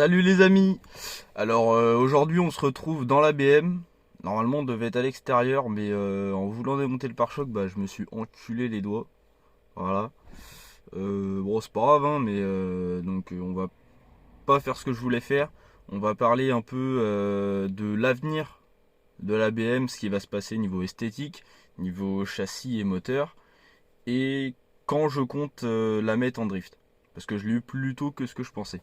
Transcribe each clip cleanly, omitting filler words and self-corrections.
Salut les amis. Alors aujourd'hui on se retrouve dans la BM. Normalement on devait être à l'extérieur, mais en voulant démonter le pare-choc, je me suis enculé les doigts. Voilà. Bon, c'est pas grave, hein, mais donc on va pas faire ce que je voulais faire. On va parler un peu de l'avenir de la BM, ce qui va se passer niveau esthétique, niveau châssis et moteur, et quand je compte la mettre en drift. Parce que je l'ai eu plus tôt que ce que je pensais.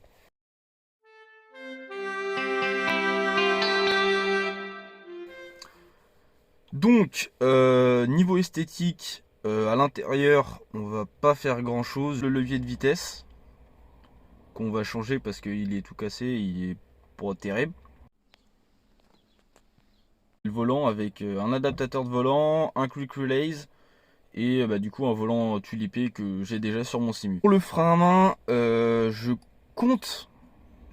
Donc, niveau esthétique, à l'intérieur, on va pas faire grand chose. Le levier de vitesse, qu'on va changer parce qu'il est tout cassé, il est pas terrible. Le volant avec un adaptateur de volant, un quick release et du coup un volant tulipé que j'ai déjà sur mon Simu. Pour le frein à main, je compte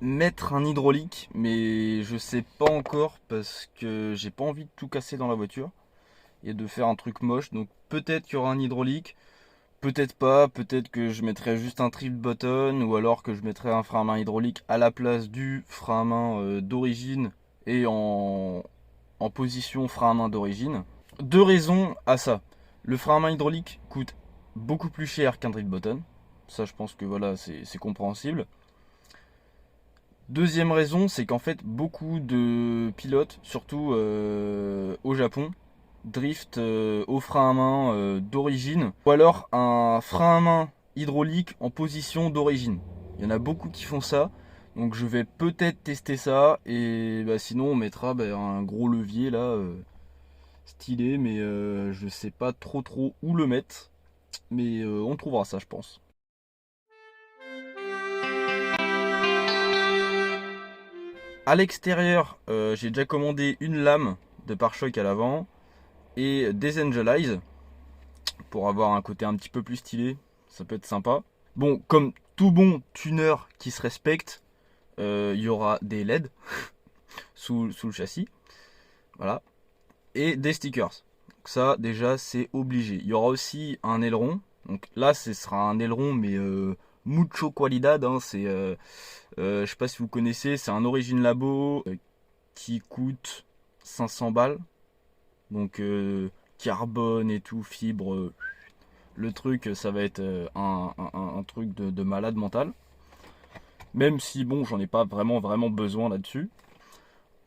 mettre un hydraulique, mais je sais pas encore parce que j'ai pas envie de tout casser dans la voiture et de faire un truc moche. Donc peut-être qu'il y aura un hydraulique, peut-être pas, peut-être que je mettrai juste un trip button ou alors que je mettrai un frein à main hydraulique à la place du frein à main d'origine et en position frein à main d'origine. Deux raisons à ça. Le frein à main hydraulique coûte beaucoup plus cher qu'un trip button. Ça, je pense que voilà, c'est compréhensible. Deuxième raison, c'est qu'en fait, beaucoup de pilotes, surtout au Japon, drift au frein à main d'origine, ou alors un frein à main hydraulique en position d'origine. Il y en a beaucoup qui font ça, donc je vais peut-être tester ça, et sinon on mettra un gros levier là, stylé, mais je sais pas trop où le mettre, mais on trouvera ça je pense. À l'extérieur, j'ai déjà commandé une lame de pare-choc à l'avant et des Angel Eyes pour avoir un côté un petit peu plus stylé. Ça peut être sympa. Bon, comme tout bon tuner qui se respecte, il y aura des LED sous le châssis. Voilà. Et des stickers. Donc ça, déjà, c'est obligé. Il y aura aussi un aileron. Donc là, ce sera un aileron, mais mucho qualidad. Hein. Je sais pas si vous connaissez, c'est un Origin Labo qui coûte 500 balles. Donc carbone et tout, fibre. Le truc, ça va être un truc de malade mental. Même si, bon, j'en ai pas vraiment besoin là-dessus.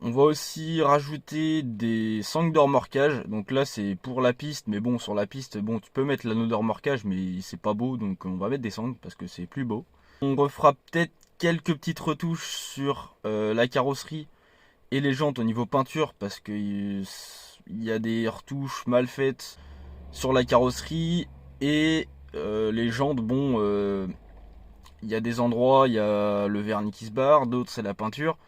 On va aussi rajouter des sangles de remorquage. Donc là, c'est pour la piste. Mais bon, sur la piste, bon, tu peux mettre l'anneau de remorquage, mais c'est pas beau. Donc on va mettre des sangles parce que c'est plus beau. On refera peut-être quelques petites retouches sur la carrosserie et les jantes au niveau peinture. Parce qu'il y a des retouches mal faites sur la carrosserie. Et les jantes, bon, il y a des endroits, il y a le vernis qui se barre, d'autres c'est la peinture.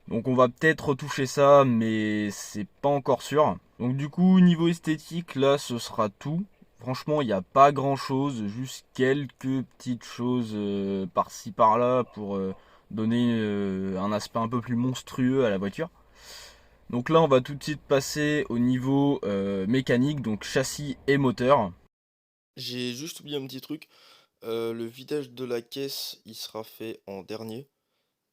Donc on va peut-être retoucher ça, mais c'est pas encore sûr. Donc du coup, niveau esthétique, là, ce sera tout. Franchement, il n'y a pas grand-chose, juste quelques petites choses par-ci par-là pour donner un aspect un peu plus monstrueux à la voiture. Donc là, on va tout de suite passer au niveau mécanique, donc châssis et moteur. J'ai juste oublié un petit truc. Le vidage de la caisse, il sera fait en dernier.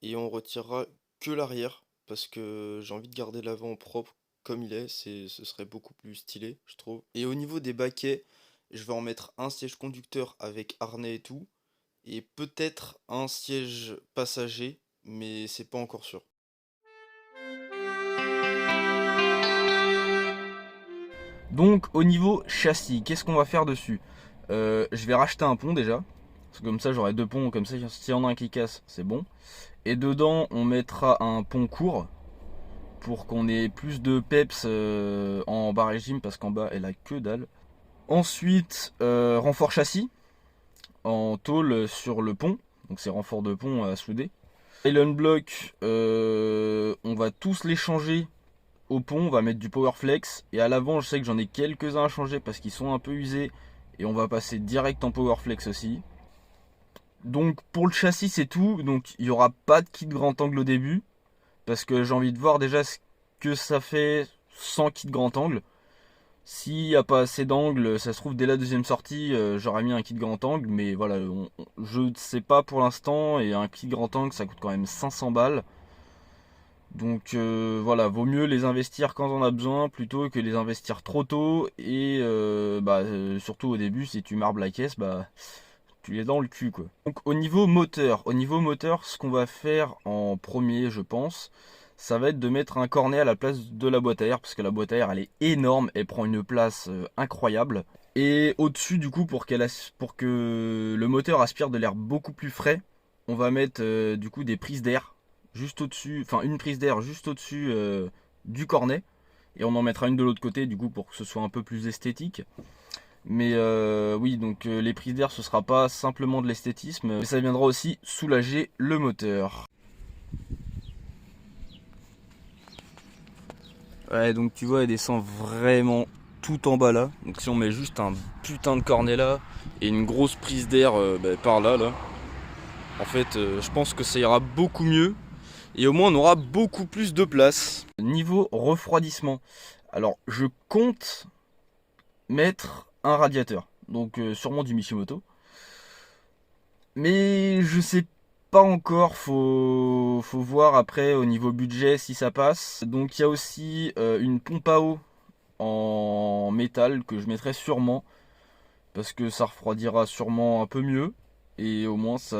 Et on retirera que l'arrière. Parce que j'ai envie de garder l'avant propre comme il est. Ce serait beaucoup plus stylé, je trouve. Et au niveau des baquets, je vais en mettre un siège conducteur avec harnais et tout. Et peut-être un siège passager. Mais c'est pas encore sûr. Donc au niveau châssis, qu'est-ce qu'on va faire dessus? Je vais racheter un pont déjà. Parce que comme ça j'aurai deux ponts, comme ça s'il y en a un qui casse, c'est bon. Et dedans on mettra un pont court pour qu'on ait plus de peps en bas régime parce qu'en bas elle a que dalle. Ensuite renfort châssis en tôle sur le pont. Donc c'est renfort de pont à souder. Nylon block, on va tous les changer au pont, on va mettre du Powerflex. Et à l'avant, je sais que j'en ai quelques-uns à changer parce qu'ils sont un peu usés. Et on va passer direct en Powerflex aussi. Donc pour le châssis, c'est tout. Donc il n'y aura pas de kit grand angle au début. Parce que j'ai envie de voir déjà ce que ça fait sans kit grand angle. S'il n'y a pas assez d'angle, ça se trouve dès la deuxième sortie, j'aurais mis un kit grand angle, mais voilà, je ne sais pas pour l'instant, et un kit grand angle ça coûte quand même 500 balles. Donc voilà, vaut mieux les investir quand on a besoin plutôt que les investir trop tôt, et surtout au début, si tu marbres la caisse, bah tu es dans le cul quoi. Donc au niveau moteur, ce qu'on va faire en premier, je pense, ça va être de mettre un cornet à la place de la boîte à air, parce que la boîte à air elle est énorme, elle prend une place incroyable. Et au-dessus du coup, pour que le moteur aspire de l'air beaucoup plus frais, on va mettre du coup des prises d'air juste au-dessus, enfin une prise d'air juste au-dessus du cornet, et on en mettra une de l'autre côté du coup pour que ce soit un peu plus esthétique. Mais oui, donc les prises d'air, ce sera pas simplement de l'esthétisme, mais ça viendra aussi soulager le moteur. Ouais, donc tu vois, elle descend vraiment tout en bas là. Donc si on met juste un putain de cornet là et une grosse prise d'air par là, en fait, je pense que ça ira beaucoup mieux. Et au moins, on aura beaucoup plus de place. Niveau refroidissement, alors je compte mettre un radiateur, donc sûrement du Mishimoto, mais je sais pas encore, faut voir après au niveau budget si ça passe. Donc il y a aussi une pompe à eau en métal que je mettrai sûrement, parce que ça refroidira sûrement un peu mieux, et au moins ça,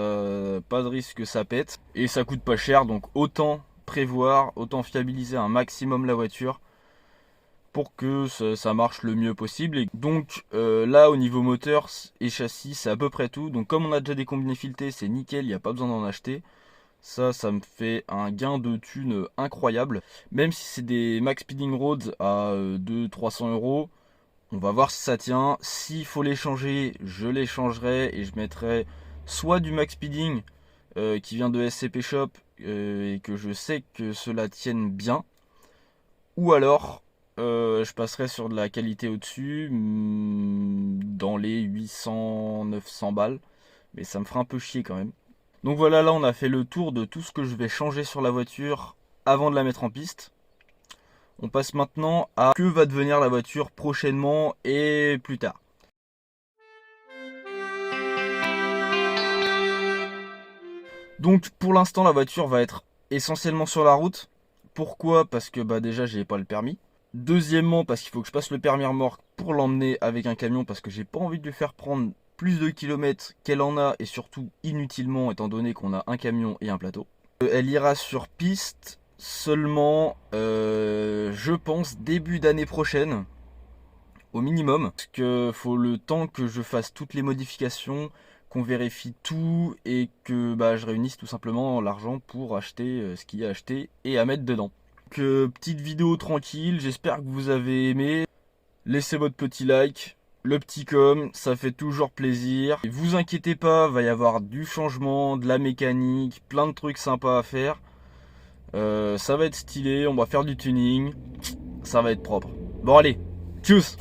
pas de risque que ça pète, et ça coûte pas cher, donc autant prévoir, autant fiabiliser un maximum la voiture pour que ça marche le mieux possible. Et donc là au niveau moteur et châssis c'est à peu près tout. Donc comme on a déjà des combinés filetés, c'est nickel, il n'y a pas besoin d'en acheter. Ça me fait un gain de thune incroyable. Même si c'est des Max Speeding Roads à 200-300 euros, on va voir si ça tient. S'il faut les changer, je les changerai et je mettrai soit du Max Speeding qui vient de SCP Shop et que je sais que cela tienne bien, ou alors je passerai sur de la qualité au-dessus, dans les 800-900 balles, mais ça me fera un peu chier quand même. Donc voilà, là on a fait le tour de tout ce que je vais changer sur la voiture avant de la mettre en piste. On passe maintenant à que va devenir la voiture prochainement et plus tard. Donc pour l'instant la voiture va être essentiellement sur la route. Pourquoi? Parce que déjà j'ai pas le permis. Deuxièmement, parce qu'il faut que je passe le permis remorque pour l'emmener avec un camion, parce que j'ai pas envie de lui faire prendre plus de kilomètres qu'elle en a, et surtout inutilement étant donné qu'on a un camion et un plateau. Elle ira sur piste seulement, je pense, début d'année prochaine, au minimum. Parce que faut le temps que je fasse toutes les modifications, qu'on vérifie tout, et que je réunisse tout simplement l'argent pour acheter ce qu'il y a à acheter et à mettre dedans. Donc, petite vidéo tranquille, j'espère que vous avez aimé. Laissez votre petit like, le petit com, ça fait toujours plaisir. Et vous inquiétez pas, va y avoir du changement, de la mécanique, plein de trucs sympas à faire. Ça va être stylé, on va faire du tuning, ça va être propre. Bon allez, tchuss!